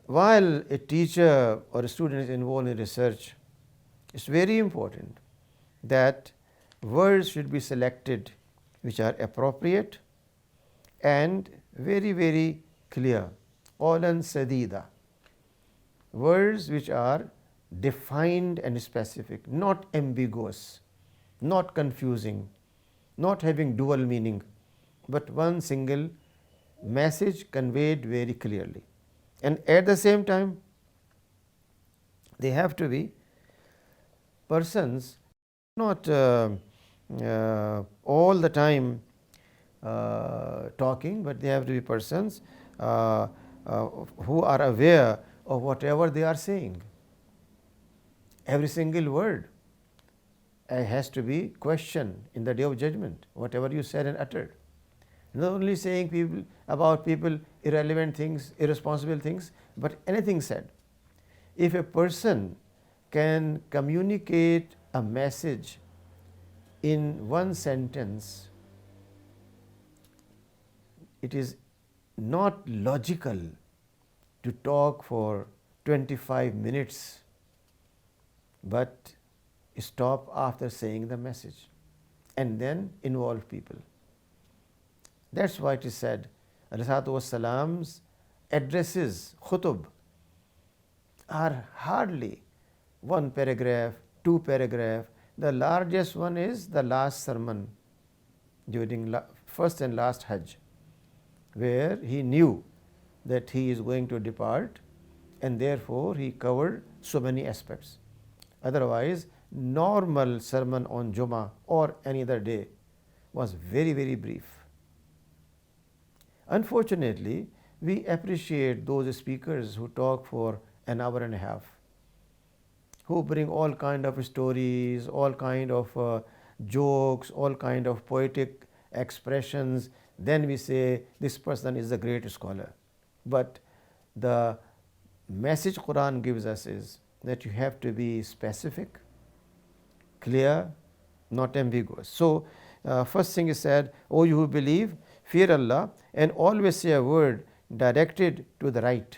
while a teacher or a student is involved in research, it's very important that words should be selected which are appropriate and very, very clear. Qawlan sadida. Words which are defined and specific, not ambiguous, not confusing, not having dual meaning, but one single message conveyed very clearly. And at the same time, they have to be persons not all the time talking, but they have to be persons who are aware of whatever they are saying. Every single word has to be questioned in the day of judgment, whatever you said and uttered. Not only saying about people irrelevant things, irresponsible things, but anything said. If a person can communicate a message in one sentence, it is not logical to talk for 25 minutes, but stop after saying the message and then involve people. That's why it is said, Rasulullah addresses, khutub, are hardly one paragraph, two paragraph. The largest one is the last sermon during first and last Hajj, where he knew that he is going to depart, and therefore he covered so many aspects. Otherwise, normal sermon on Jummah or any other day was very, very brief. Unfortunately, we appreciate those speakers who talk for an hour and a half, who bring all kind of stories, all kind of jokes, all kind of poetic expressions. Then we say this person is a great scholar. But the message Quran gives us is that you have to be specific, clear, not ambiguous. So first thing is said, O you who believe, fear Allah and always say a word directed to the right.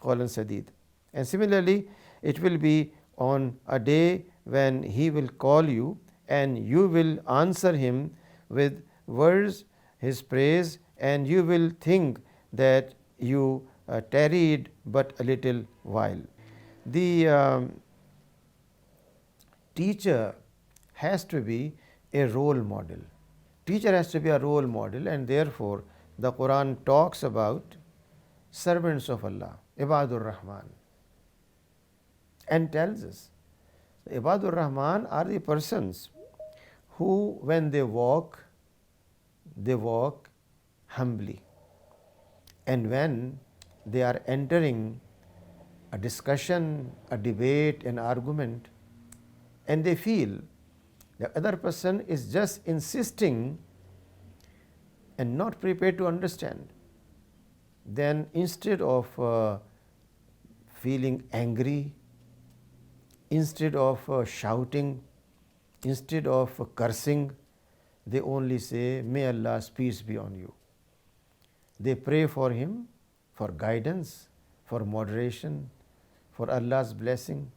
Qawlan sadid. And similarly, it will be on a day when he will call you and you will answer him with words, his praise, and you will think that you tarried but a little while. The teacher has to be a role model. Teacher has to be a role model, and therefore the Quran talks about servants of Allah, Ibadur Rahman, and tells us the Ibadur Rahman are the persons who, when they walk humbly, and when they are entering a discussion, a debate, an argument, and they feel the other person is just insisting and not prepared to understand, then instead of feeling angry, instead of shouting, instead of cursing, they only say, may Allah's peace be on you. They pray for him, for guidance, for moderation, for Allah's blessing,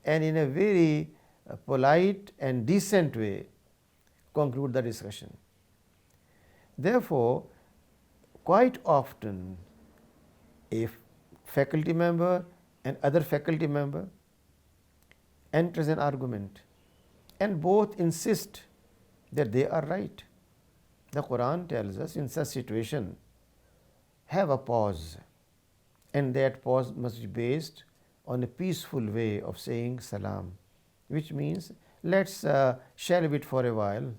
and in a very polite and decent way conclude the discussion. Therefore, quite often a faculty member and other faculty member enters an argument and both insist that they are right. The Quran tells us in such situation, have a pause, and that pause must be based on a peaceful way of saying salam, which means let's shelve it for a while,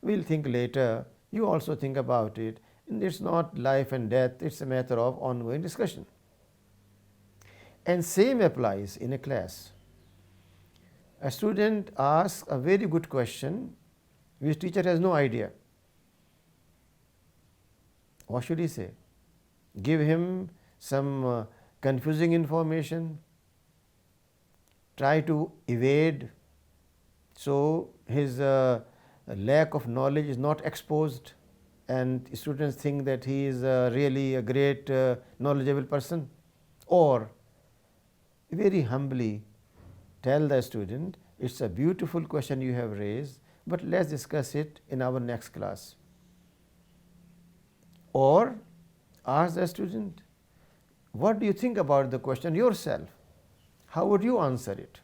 we'll think later, you also think about it, and it's not life and death, it's a matter of ongoing discussion. And same applies in a class. A student asks a very good question which teacher has no idea. What should he say? Give him some confusing information, try to evade so his lack of knowledge is not exposed and students think that he is really a great knowledgeable person. Or very humbly tell the student, it's a beautiful question you have raised, but let's discuss it in our next class. Or ask the student, what do you think about the question yourself? How would you answer it?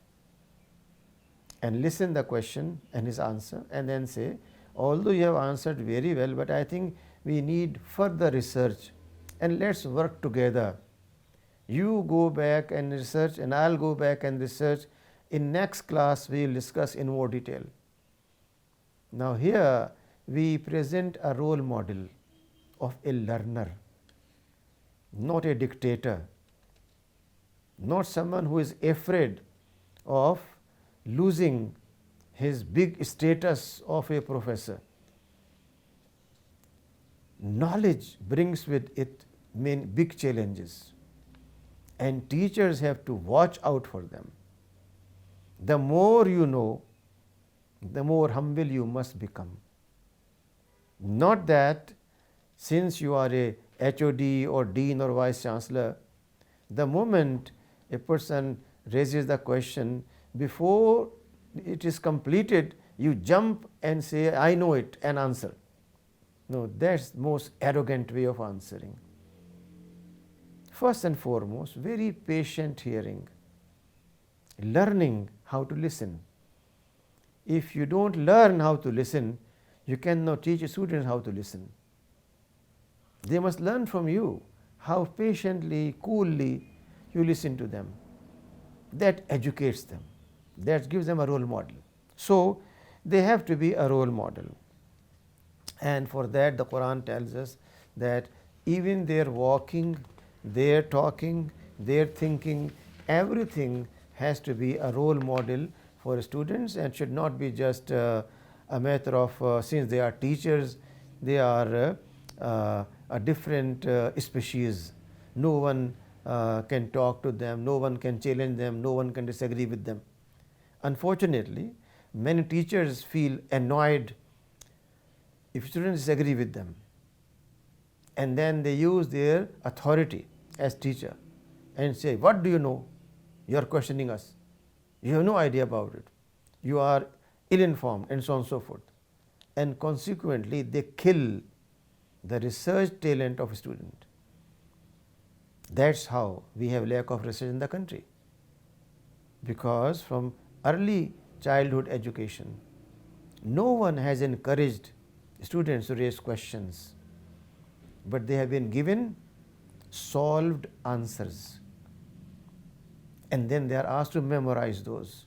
And listen the question and his answer, and then say, although you have answered very well, but I think we need further research, and let's work together. You go back and research, and I'll go back and research. In next class, we will discuss in more detail. Now here we present a role model of a learner, not a dictator, not someone who is afraid of losing his big status of a professor. Knowledge brings with it many big challenges, and teachers have to watch out for them. The more you know, the more humble you must become. Not that since you are a HOD or Dean or Vice Chancellor, the moment a person raises the question, before it is completed, you jump and say, I know it, and answer. No, that's the most arrogant way of answering. First and foremost, very patient hearing, learning how to listen. If you don't learn how to listen, you cannot teach students how to listen. They must learn from you how patiently, coolly you listen to them. That educates them. That gives them a role model. So they have to be a role model. And for that, the Quran tells us that even their walking, their talking, their thinking, everything has to be a role model for students, and should not be just a matter of since they are teachers, they are a different species. No one can talk to them, no one can challenge them, no one can disagree with them. Unfortunately, many teachers feel annoyed if students disagree with them, and then they use their authority as teacher and say, what do you know? You are questioning us. You have no idea about it. You are ill-informed, and so on and so forth. And consequently, they kill the research talent of a student. That's how we have lack of research in the country. Because from early childhood education, no one has encouraged students to raise questions, but they have been given solved answers, and then they are asked to memorize those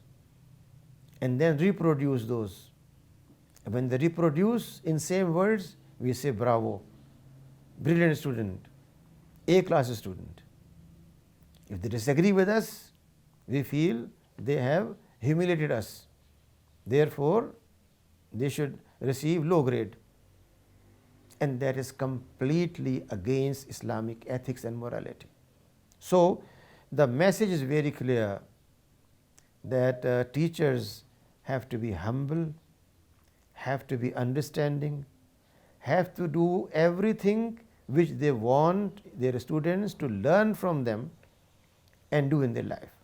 and then reproduce those. When they reproduce in same words, we say bravo, brilliant student, A-class student. If they disagree with us, we feel they have humiliated us, therefore they should receive low grade, and that is completely against Islamic ethics and morality. So the message is very clear that teachers have to be humble, have to be understanding, have to do everything which they want their students to learn from them and do in their life.